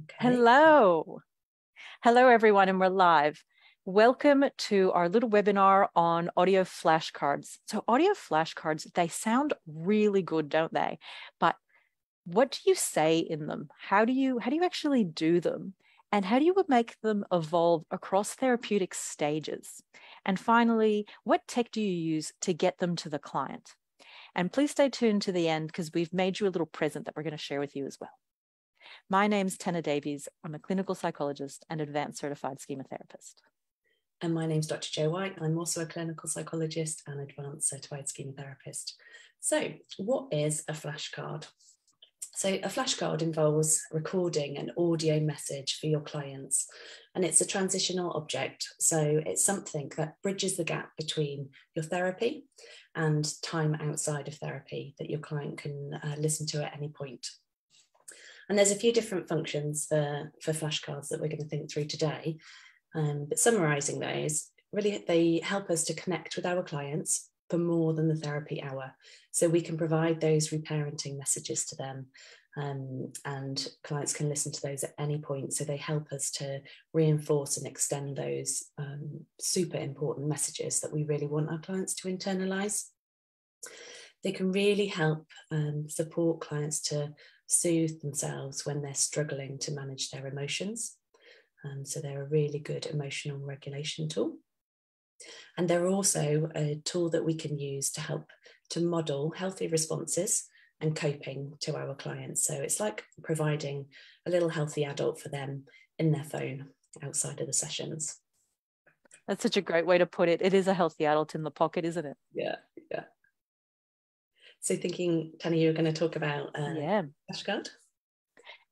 Okay. Hello. Hello, everyone, and we're live. Welcome to our little webinar on audio flashcards. So audio flashcards, they sound really good, don't they? But what do you say in them? How do you actually do them? And how do you make them evolve across therapeutic stages? And finally, what tech do you use to get them to the client? And please stay tuned to the end because we've made you a little present that we're going to share with you as well. My name's Tanna Davies. I'm a clinical psychologist and advanced certified schema therapist. And my name's Dr. Jo White. I'm also a clinical psychologist and advanced certified schema therapist. So what is a flashcard? So a flashcard involves recording an audio message for your clients, and it's a transitional object. So it's something that bridges the gap between your therapy and time outside of therapy that your client can listen to at any point. And there's a few different functions for flashcards that we're going to think through today. But summarising those, really they help us to connect with our clients for more than the therapy hour. So we can provide those reparenting messages to them, and clients can listen to those at any point. So they help us to reinforce and extend those super important messages that we really want our clients to internalise. They can really help support clients to soothe themselves when they're struggling to manage their emotions. So they're a really good emotional regulation tool. And they're also a tool that we can use to help to model healthy responses and coping to our clients. So it's like providing a little healthy adult for them in their phone outside of the sessions. That's such a great way to put it. It is a healthy adult in the pocket, isn't it? Yeah. So thinking, Tanna, you're going to talk about flashcard?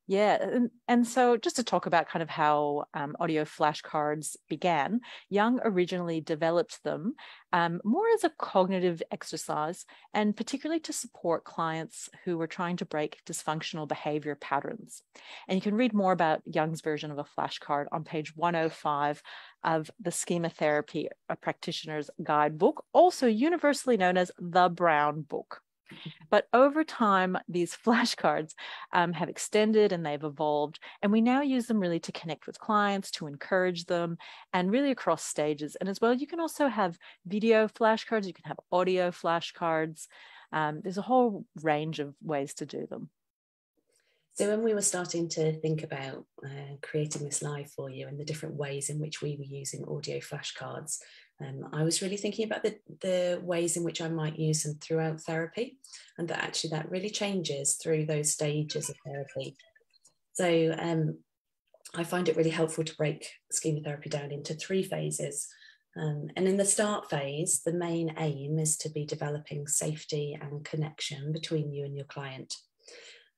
Yeah. And so just to talk about kind of how audio flashcards began, Jung originally developed them more as a cognitive exercise, and particularly to support clients who were trying to break dysfunctional behavior patterns. And you can read more about Jung's version of a flashcard on page 105 of the Schema Therapy A Practitioner's Guidebook, also universally known as the Brown Book. But over time, these flashcards have extended and they've evolved, and we now use them really to connect with clients, to encourage them, and really across stages. And as well, you can also have video flashcards, you can have audio flashcards. There's a whole range of ways to do them. So when we were starting to think about creating this live for you and the different ways in which we were using audio flashcards, I was really thinking about the ways in which I might use them throughout therapy, and that actually that really changes through those stages of therapy. So I find it really helpful to break schema therapy down into 3 phases. And in the start phase, the main aim is to be developing safety and connection between you and your client.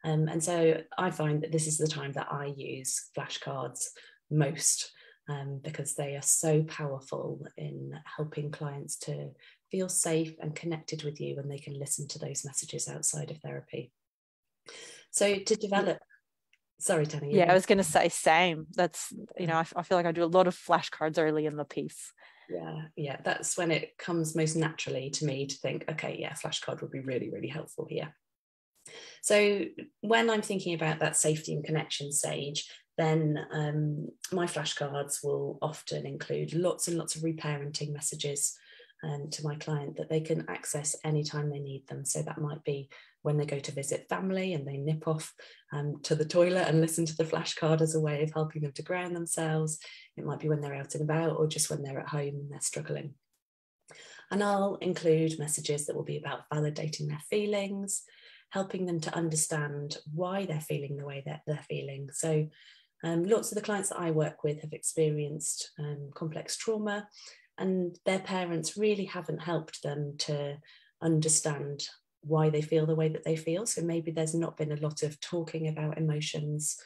And so I find that this is the time that I use flashcards most, because they are so powerful in helping clients to feel safe and connected with you when they can listen to those messages outside of therapy. So to develop, sorry, Tanna. Yeah, I was going to say same. That's, I feel like I do a lot of flashcards early in the piece. Yeah, that's when it comes most naturally to me to think, okay, yeah, flashcard would be really, really helpful here. So when I'm thinking about that safety and connection stage, then my flashcards will often include lots and lots of reparenting messages to my client that they can access anytime they need them. So that might be when they go to visit family and they nip off to the toilet and listen to the flashcard as a way of helping them to ground themselves. It might be when they're out and about, or just when they're at home and they're struggling. And I'll include messages that will be about validating their feelings, helping them to understand why they're feeling the way that they're feeling. So lots of the clients that I work with have experienced complex trauma, and their parents really haven't helped them to understand why they feel the way that they feel. So maybe there's not been a lot of talking about emotions,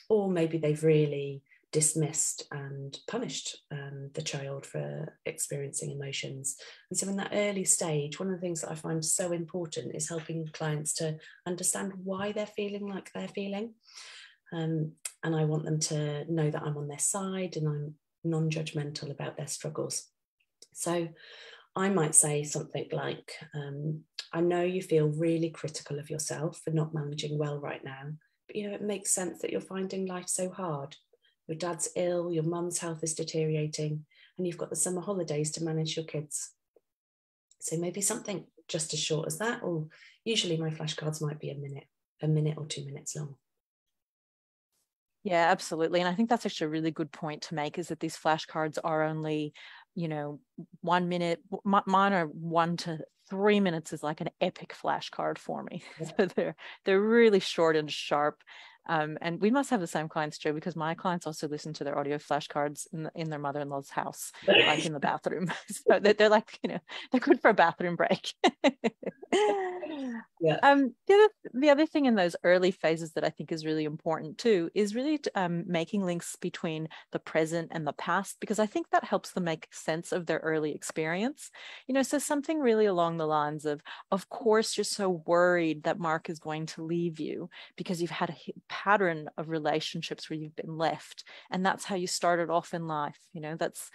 or maybe they've really dismissed and punished the child for experiencing emotions. And so in that early stage, one of the things that I find so important is helping clients to understand why they're feeling like they're feeling. And I want them to know that I'm on their side and I'm non-judgmental about their struggles. So I might say something like, I know you feel really critical of yourself for not managing well right now, it makes sense that you're finding life so hard. Your dad's ill, your mum's health is deteriorating, and you've got the summer holidays to manage your kids. So maybe something just as short as that, or usually my flashcards might be a minute or 2 minutes long. Yeah, absolutely. And I think that's actually a really good point to make, is that these flashcards are only, 1 minute. Mine are 1 to 3 minutes is like an epic flashcard for me. Yeah. So they're really short and sharp. And we must have the same clients, Joe, because my clients also listen to their audio flashcards in their mother-in-law's house, like in the bathroom. So they're like, they're good for a bathroom break. Yeah. The other thing in those early phases that I think is really important too is really making links between the present and the past, because I think that helps them make sense of their early experience. So something really along the lines of course, you're so worried that Mark is going to leave you because you've had a pattern of relationships where you've been left, and that's how you started off in life. That's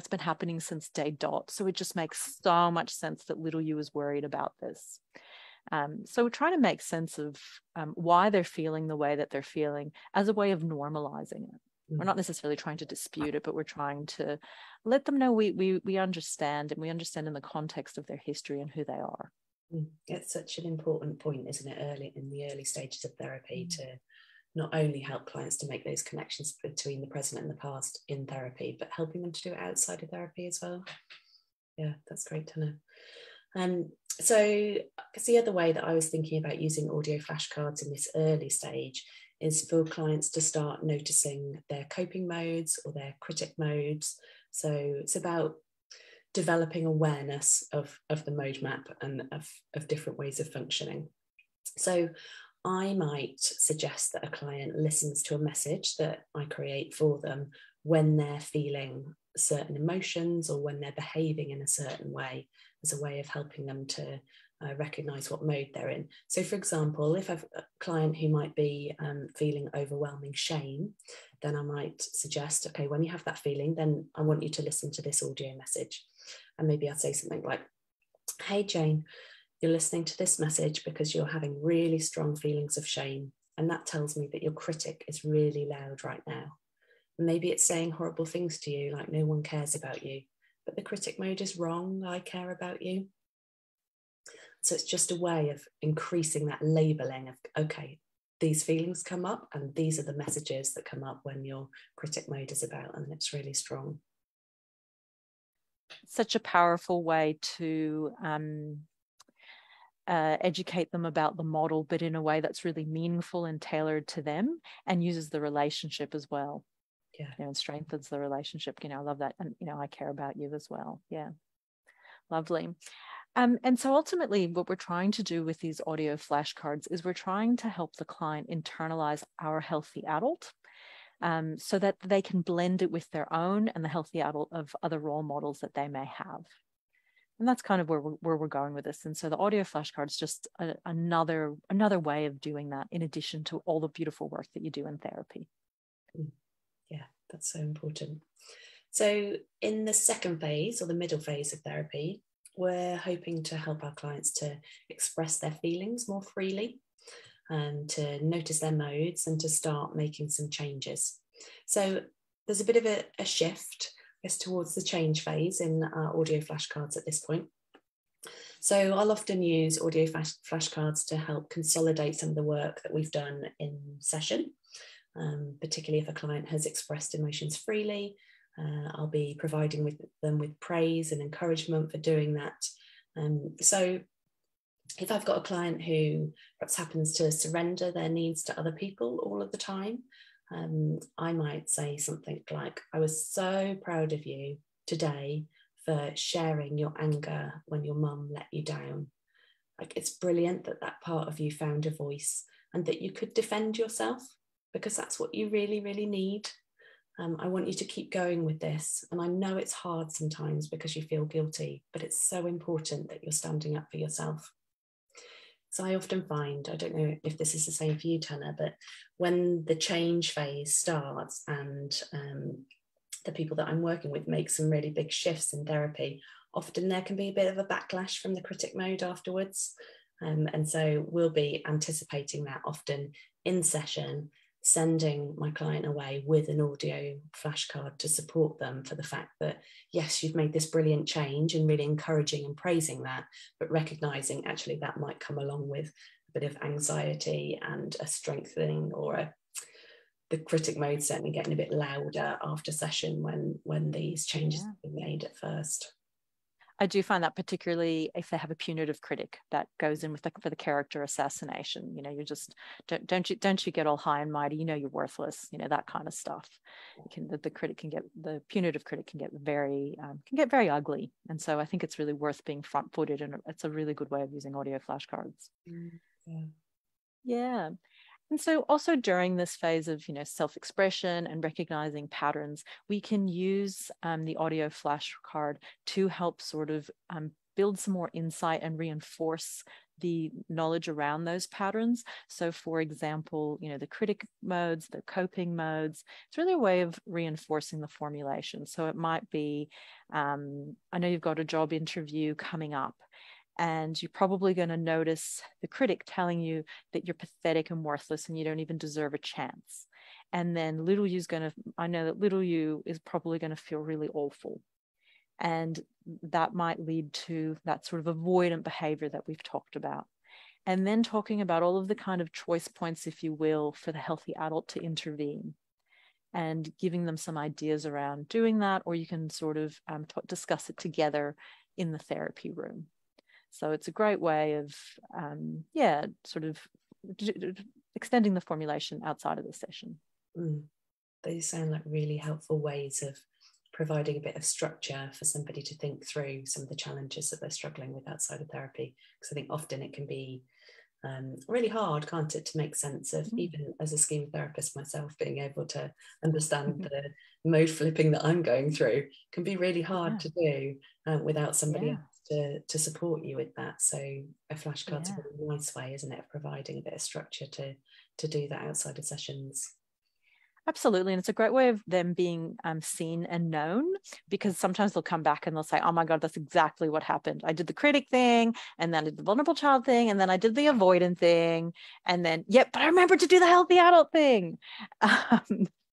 been happening since day dot. So it just makes so much sense that little you was worried about this. So we're trying to make sense of why they're feeling the way that they're feeling as a way of normalizing it. We're not necessarily trying to dispute it, but we're trying to let them know we understand, and we understand in the context of their history and who they are. It's such an important point, isn't it, in the early stages of therapy, to not only help clients to make those connections between the present and the past in therapy, but helping them to do it outside of therapy as well. Yeah, that's great to know. So I guess the other way that I was thinking about using audio flashcards in this early stage is for clients to start noticing their coping modes or their critic modes. So it's about developing awareness of the mode map and of different ways of functioning. So I might suggest that a client listens to a message that I create for them when they're feeling certain emotions or when they're behaving in a certain way, as a way of helping them to recognize what mode they're in. So for example, if I've a client who might be feeling overwhelming shame, then I might suggest, okay, when you have that feeling, then I want you to listen to this audio message. And maybe I'll say something like, hey Jane, you're listening to this message because you're having really strong feelings of shame, and that tells me that your critic is really loud right now. And maybe it's saying horrible things to you, like no one cares about you, but the critic mode is wrong, I care about you. So it's just a way of increasing that labeling of, okay, these feelings come up and these are the messages that come up when your critic mode is about, and it's really strong. Such a powerful way to educate them about the model, but in a way that's really meaningful and tailored to them, and uses the relationship as well. Yeah. And strengthens the relationship. I love that. And, I care about you as well. Yeah. Lovely. And so ultimately what we're trying to do with these audio flashcards is we're trying to help the client internalize our healthy adult, so that they can blend it with their own and the healthy adult of other role models that they may have. And that's kind of where we're going with this. And so the audio flashcards just another way of doing that, in addition to all the beautiful work that you do in therapy. Yeah, that's so important. So in the second phase, or the middle phase of therapy, we're hoping to help our clients to express their feelings more freely, and to notice their modes, and to start making some changes. So there's a bit of a shift, I guess, towards the change phase in our audio flashcards at this point. So I'll often use audio flashcards to help consolidate some of the work that we've done in session, particularly if a client has expressed emotions freely. I'll be providing them with praise and encouragement for doing that. So if I've got a client who perhaps happens to surrender their needs to other people all of the time, I might say something like, I was so proud of you today for sharing your anger when your mum let you down. Like, it's brilliant that that part of you found a voice and that you could defend yourself, because that's what you really, really need. I want you to keep going with this. And I know it's hard sometimes because you feel guilty, but it's so important that you're standing up for yourself. So I often find, I don't know if this is the same for you, Tanner, but when the change phase starts and the people that I'm working with make some really big shifts in therapy, often there can be a bit of a backlash from the critic mode afterwards. And so we'll be anticipating that often in session, sending my client away with an audio flashcard to support them for the fact that, yes, you've made this brilliant change, and really encouraging and praising that, but recognizing actually that might come along with a bit of anxiety and a strengthening, or the critic mode certainly getting a bit louder after session when these changes have been made at first. I do find that particularly if they have a punitive critic that goes in with for the character assassination. You know, you just don't you get all high and mighty. You know, you're worthless. You know, that kind of stuff. The punitive critic can get very ugly. And so I think it's really worth being front-footed, and it's a really good way of using audio flashcards. Yeah. And so also during this phase of, self-expression and recognizing patterns, we can use the audio flashcard to help sort of build some more insight and reinforce the knowledge around those patterns. So for example, the critic modes, the coping modes, it's really a way of reinforcing the formulation. So it might be, I know you've got a job interview coming up, and you're probably going to notice the critic telling you that you're pathetic and worthless and you don't even deserve a chance. And then I know that little you is probably going to feel really awful. And that might lead to that sort of avoidant behavior that we've talked about. And then talking about all of the kind of choice points, if you will, for the healthy adult to intervene, and giving them some ideas around doing that, or you can sort of discuss it together in the therapy room. So it's a great way of, sort of extending the formulation outside of the session. These sound like really helpful ways of providing a bit of structure for somebody to think through some of the challenges that they're struggling with outside of therapy. Because I think often it can be really hard, can't it, to make sense of, even as a schema therapist myself, being able to understand the mode flipping that I'm going through can be really hard to do without somebody else to support you with that. So a flashcard's a really nice way, isn't it, of providing a bit of structure to do that outside of sessions. Absolutely. And it's a great way of them being seen and known, because sometimes they'll come back and they'll say, oh my God, that's exactly what happened. I did the critic thing, and then I did the vulnerable child thing, and then I did the avoidant thing. And then, but I remembered to do the healthy adult thing.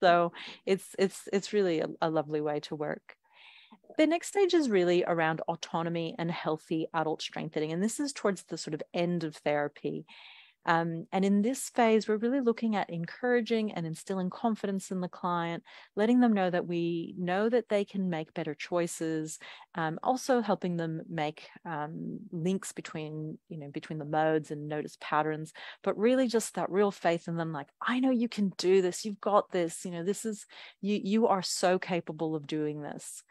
So it's really a lovely way to work. The next stage is really around autonomy and healthy adult strengthening. And this is towards the sort of end of therapy. And in this phase, we're really looking at encouraging and instilling confidence in the client, letting them know that we know that they can make better choices, also helping them make links between the modes and notice patterns, but really just that real faith in them, like, I know you can do this, you've got this, this is, you are so capable of doing this.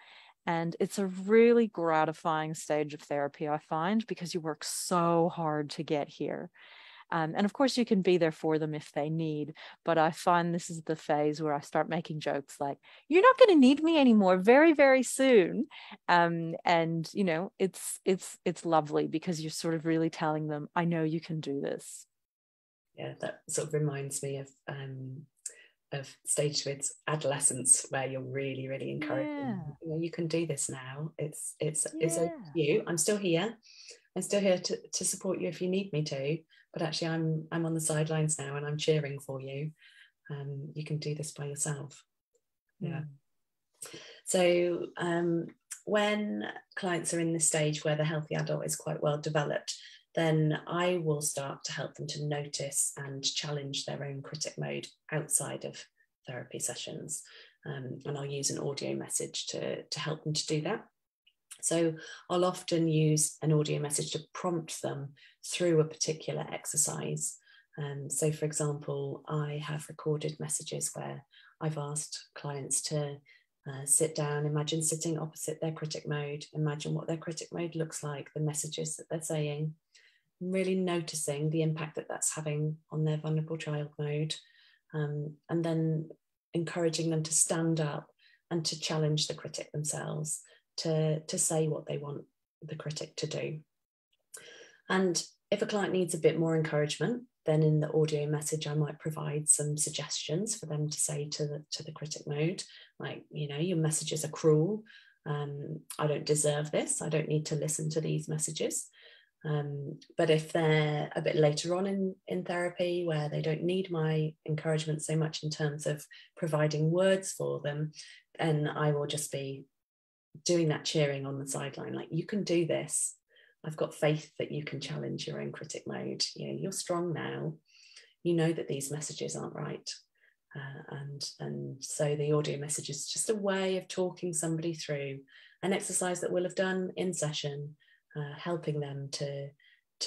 And it's a really gratifying stage of therapy, I find, because you work so hard to get here. And of course, you can be there for them if they need. But I find this is the phase where I start making jokes like, you're not going to need me anymore very, very soon. And, it's lovely, because you're sort of really telling them, I know you can do this. Yeah, that sort of reminds me of stage with adolescence, where you're really, really encouraging. You can do this now. It's okay to you. I'm still here. I'm still here to support you if you need me to. But actually, I'm on the sidelines now, and I'm cheering for you. You can do this by yourself. Yeah. So when clients are in this stage where the healthy adult is quite well developed, then I will start to help them to notice and challenge their own critic mode outside of therapy sessions. And I'll use an audio message to help them to do that. So I'll often use an audio message to prompt them through a particular exercise. So for example, I have recorded messages where I've asked clients to sit down, imagine sitting opposite their critic mode, imagine what their critic mode looks like, the messages that they're saying, really noticing the impact that that's having on their vulnerable child mode, and then encouraging them to stand up and to challenge the critic themselves, to say what they want the critic to do. And if a client needs a bit more encouragement, then in the audio message, I might provide some suggestions for them to say to the critic mode, like, your messages are cruel. I don't deserve this. I don't need to listen to these messages. But if they're a bit later on in therapy, where they don't need my encouragement so much in terms of providing words for them, then I will just be doing that cheering on the sideline, like, you can do this. I've got faith that you can challenge your own critic mode. You're strong now. You know that these messages aren't right. And so the audio message is just a way of talking somebody through an exercise that we'll have done in session, helping them to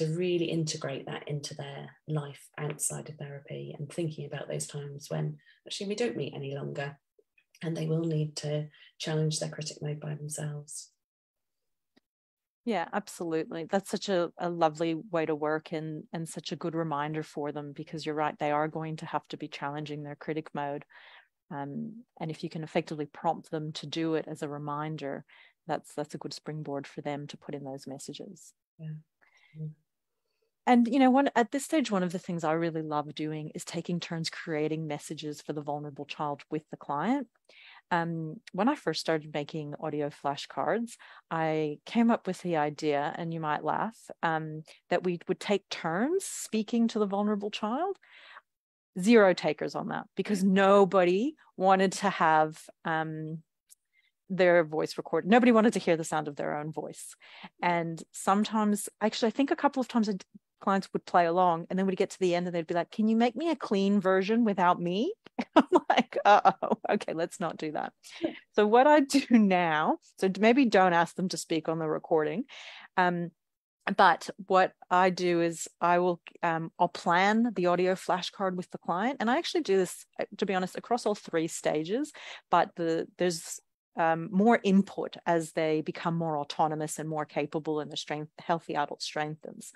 really integrate that into their life outside of therapy, and thinking about those times when actually we don't meet any longer and they will need to challenge their critic mode by themselves. Yeah, absolutely. That's such a lovely way to work, and such a good reminder for them, because you're right, they are going to have to be challenging their critic mode. And if you can effectively prompt them to do it as a reminder, that's a good springboard for them to put in those messages. Yeah. Yeah. And, at this stage, one of the things I really love doing is taking turns creating messages for the vulnerable child with the client. When I first started making audio flashcards, I came up with the idea, and you might laugh, that we would take turns speaking to the vulnerable child. Zero takers on that, because nobody wanted to have their voice recorded. Nobody wanted to hear the sound of their own voice. And sometimes, actually, I think a couple of times clients would play along, and then we'd get to the end and they'd be like, can you make me a clean version without me? I'm like, okay, let's not do that. So what I do now, so maybe don't ask them to speak on the recording, but what I do is I'll plan the audio flashcard with the client. And I actually do this, to be honest, across all 3 stages, but there's more input as they become more autonomous and more capable, and the healthy adult strengthens.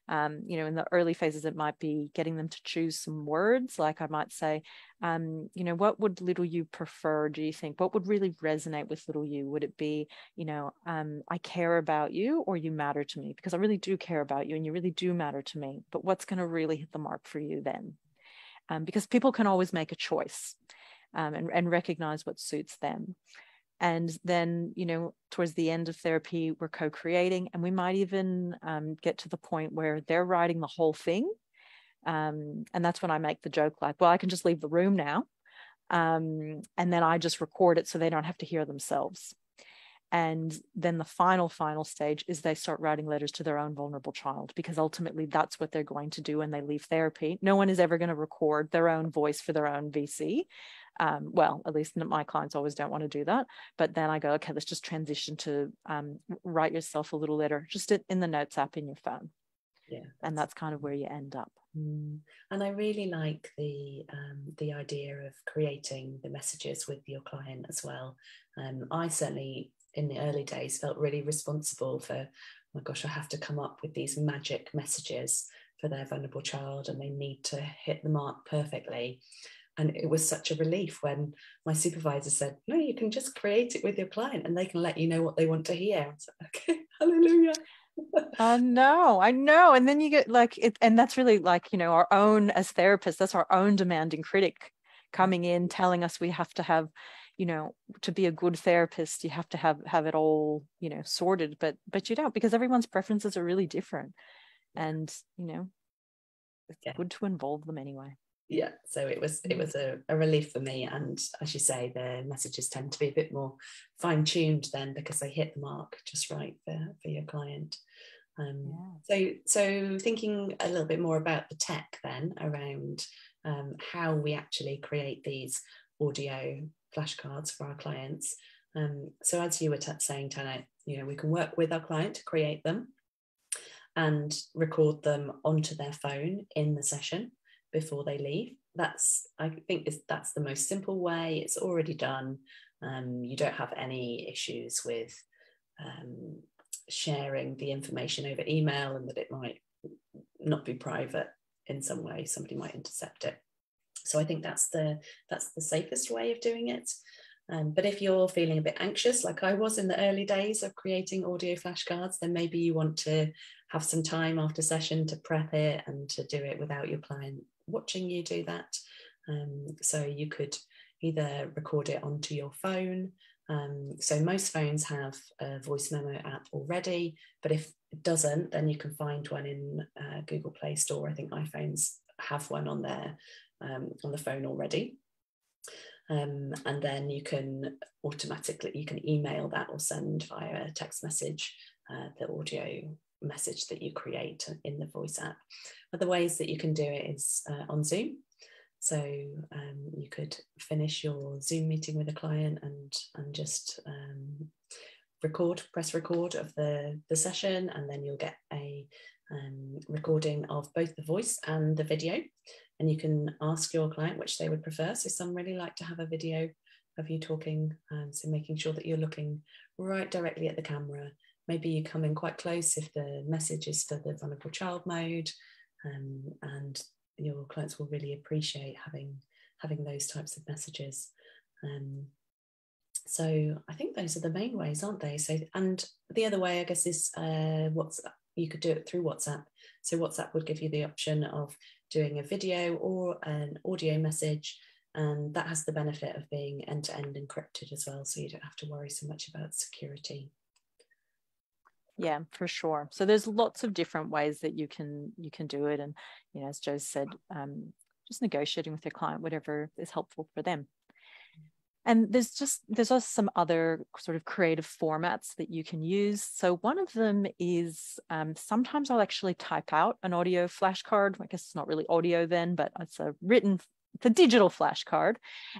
In the early phases, it might be getting them to choose some words. Like I might say, what would little you prefer? Do you think, what would really resonate with little you? Would it be, I care about you, or you matter to me? Because I really do care about you and you really do matter to me. But what's going to really hit the mark for you then? Because people can always make a choice, and recognize what suits them. And then, towards the end of therapy, we're co-creating, and we might even get to the point where they're writing the whole thing. And that's when I make the joke, like, well, I can just leave the room now. And then I just record it so they don't have to hear themselves. And then the final stage is they start writing letters to their own vulnerable child, because ultimately that's what they're going to do when they leave therapy. No one is ever going to record their own voice for their own VC. Well, at least my clients always don't want to do that. But then I go, okay, let's just transition to write yourself a little letter, just in the notes app in your phone. Yeah, and that's kind of where you end up. And I really like the idea of creating the messages with your client as well. I certainly, in the early days, felt really responsible for, oh my gosh, I have to come up with these magic messages for their vulnerable child, and they need to hit the mark perfectly. And it was such a relief when my supervisor said, no, you can just create it with your client and they can let you know what they want to hear. I was like, okay, hallelujah. I know. And then you get like it, and that's really like, our own, as therapists, that's our own demanding critic coming in, telling us we have to have, to be a good therapist, you have to have it all, sorted, but you don't, because everyone's preferences are really different. And, it's good to involve them anyway. Yeah, so it was a relief for me. And as you say, the messages tend to be a bit more fine-tuned then, because they hit the mark just right for your client. So thinking a little bit more about the tech then around how we actually create these audio flashcards for our clients. So as you were saying, Tana, we can work with our client to create them and record them onto their phone in the session before they leave. I think that's the most simple way. It's already done. You don't have any issues with sharing the information over email, and that it might not be private in some way. Somebody might intercept it. So I think that's the safest way of doing it. But if you're feeling a bit anxious, like I was in the early days of creating audio flashcards, then maybe you want to have some time after session to prep it and to do it without your client watching you do that. So you could either record it onto your phone. So most phones have a voice memo app already, but if doesn't, then you can find one in Google Play Store. I think iPhones have one on there on the phone already. And then you can email that or send via a text message the audio message that you create in the voice app. Other ways that you can do it is on Zoom. So you could finish your Zoom meeting with a client and just press record of the session, and then you'll get a recording of both the voice and the video. And you can ask your client which they would prefer. So some really like to have a video of you talking, so making sure that you're looking right directly at the camera. Maybe you come in quite close if the message is for the vulnerable child mode, and your clients will really appreciate having those types of messages. So I think those are the main ways, aren't they? So, and the other way, I guess, is WhatsApp. You could do it through WhatsApp. So WhatsApp would give you the option of doing a video or an audio message, and that has the benefit of being end-to-end encrypted as well, so you don't have to worry so much about security. Yeah, for sure. So there's lots of different ways that you can do it, and as Jo said, just negotiating with your client whatever is helpful for them. And there's also some other sort of creative formats that you can use. So one of them is sometimes I'll actually type out an audio flashcard. I guess it's not really audio then, but it's a digital flashcard,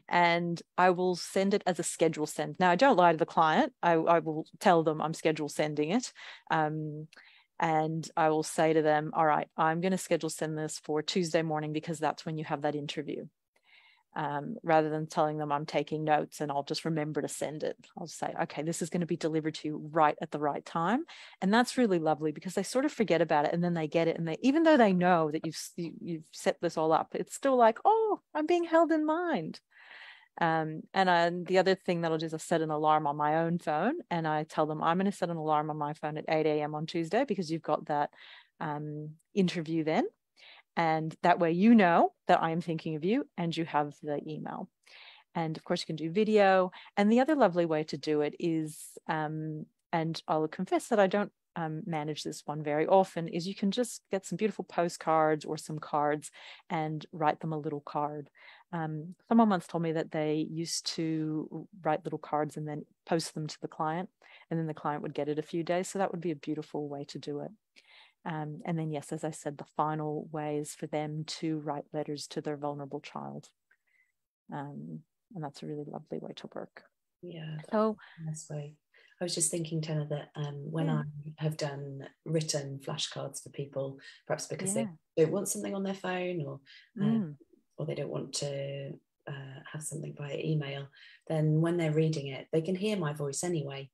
and I will send it as a schedule send. Now, I don't lie to the client. I will tell them I'm schedule sending it. And I will say to them, all right, I'm going to schedule send this for Tuesday morning because that's when you have that interview. Rather than telling them I'm taking notes and I'll just remember to send it. I'll say, okay, this is going to be delivered to you right at the right time. And that's really lovely because they sort of forget about it and then they get it. And they, even though they know that you've set this all up, it's still like, oh, I'm being held in mind. And the other thing that I'll do is I set an alarm on my own phone, and I tell them I'm going to set an alarm on my phone at 8 a.m. on Tuesday because you've got that interview then. And that way you know that I am thinking of you and you have the email. And of course you can do video. And the other lovely way to do it is, and I'll confess that I don't manage this one very often, is you can just get some beautiful postcards or some cards and write them a little card. Someone once told me that they used to write little cards and then post them to the client, and then the client would get it a few days. So that would be a beautiful way to do it. And then, yes, as I said, the final way is for them to write letters to their vulnerable child. And that's a really lovely way to work. Yeah, so that's way. I was just thinking, Tenna, that when I have done written flashcards for people, perhaps because they don't want something on their phone or they don't want to have something via email, then when they're reading it, they can hear my voice anyway.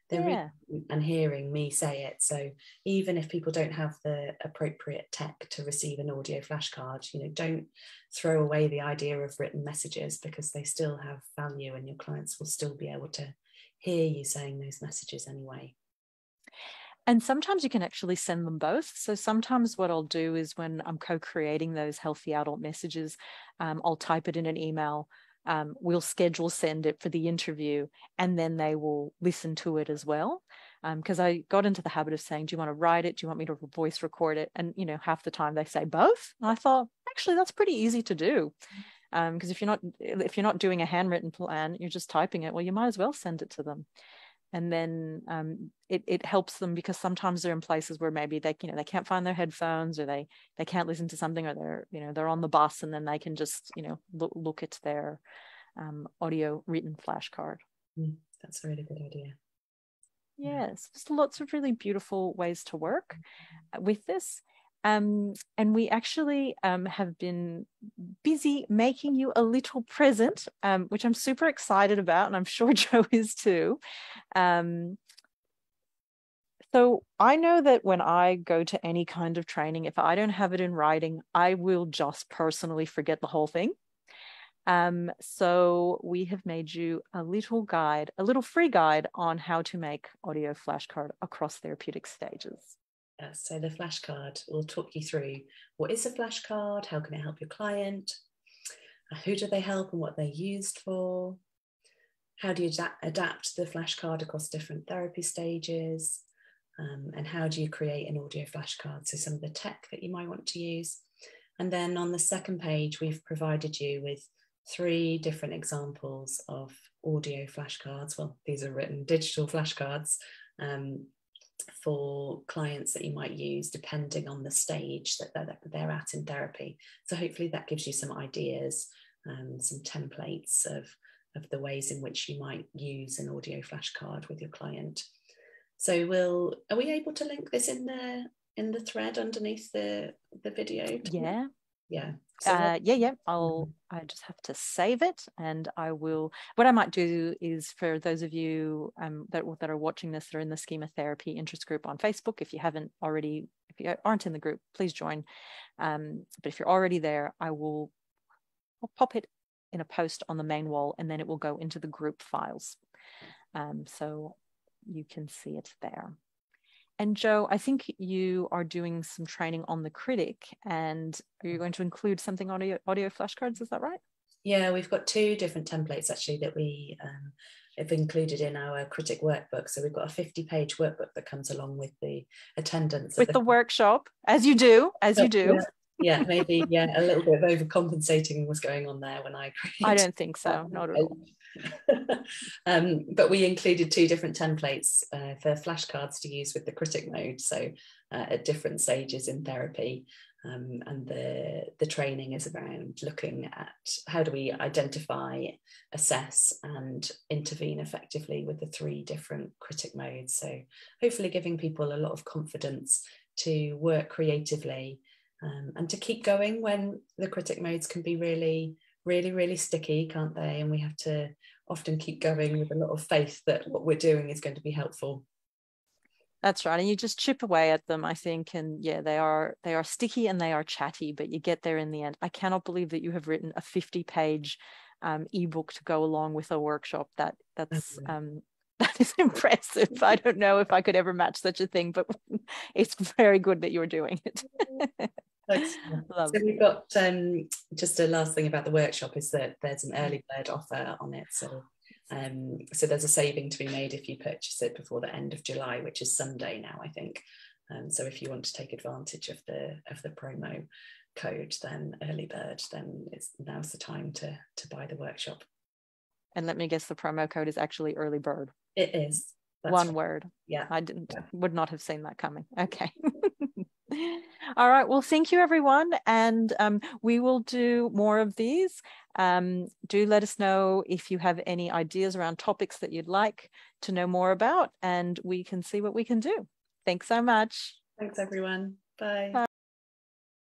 They're reading and hearing me say it. So even if people don't have the appropriate tech to receive an audio flashcard, don't throw away the idea of written messages, because they still have value and your clients will still be able to hear you saying those messages anyway. And sometimes you can actually send them both. So sometimes what I'll do is when I'm co-creating those healthy adult messages, I'll type it in an email. We'll schedule send it for the interview, and then they will listen to it as well. Because I got into the habit of saying, do you want to write it? Do you want me to voice record it? And, half the time they say both. And I thought, actually, that's pretty easy to do. Because if you're not doing a handwritten plan, you're just typing it, well, you might as well send it to them. And then it helps them, because sometimes they're in places where maybe they can't find their headphones, or they can't listen to something, or they're on the bus, and then they can just look at their audio written flashcard. That's a really good idea. Yes, just lots of really beautiful ways to work with this. And we actually have been busy making you a little present, which I'm super excited about, and I'm sure Jo is too. So I know that when I go to any kind of training, if I don't have it in writing, I will just personally forget the whole thing. So we have made you a little guide, a little free guide on how to make audio flashcard across therapeutic stages. So the flashcard will talk you through what is a flashcard, how can it help your client, who do they help and what they're used for, how do you adapt the flashcard across different therapy stages, and how do you create an audio flashcard, so some of the tech that you might want to use. And then on the second page, we've provided you with 3 different examples of audio flashcards. Well, these are written digital flashcards for clients that you might use depending on the stage that they're at in therapy. So hopefully that gives you some ideas, some templates of the ways in which you might use an audio flashcard with your client. So are we able to link this in the thread underneath the video? Yeah. So I just have to save it, and I will. What I might do is, for those of you that are watching this, that are in the Schema Therapy interest group on Facebook, if you aren't in the group, please join. But if you're already there, I'll pop it in a post on the main wall, and then it will go into the group files, so you can see it there. And Jo, I think you are doing some training on the critic, and are you going to include something on audio flashcards? Is that right? Yeah, we've got 2 different templates actually that we have included in our critic workbook. So we've got a 50-page workbook that comes along with the attendance. With the workshop, as you do. Yeah, maybe, a little bit of overcompensating was going on there when I created. I don't think so, not at all. But we included 2 different templates for flashcards to use with the critic mode, so at different stages in therapy. And the training is around looking at how do we identify, assess and intervene effectively with the 3 different critic modes. So hopefully giving people a lot of confidence to work creatively, and to keep going when the critic modes can be really, really, really sticky, can't they? And we have to often keep going with a lot of faith that what we're doing is going to be helpful. That's right. And you just chip away at them, I think. And yeah, they are sticky and they are chatty, but you get there in the end. I cannot believe that you have written a 50-page ebook to go along with a workshop. That is impressive. I don't know if I could ever match such a thing, but it's very good that you're doing it. So we've got just a last thing about the workshop is that there's an early bird offer on it. So there's a saving to be made if you purchase it before the end of July, which is Sunday now, I think. So if you want to take advantage of the promo code, then early bird, then now's the time to buy the workshop. And let me guess, the promo code is actually early bird. It is. That's one word. Yeah. I would not have seen that coming. Okay. All right. Well, thank you, everyone. And we will do more of these. Do let us know if you have any ideas around topics that you'd like to know more about, and we can see what we can do. Thanks so much. Thanks, everyone. Bye. Bye.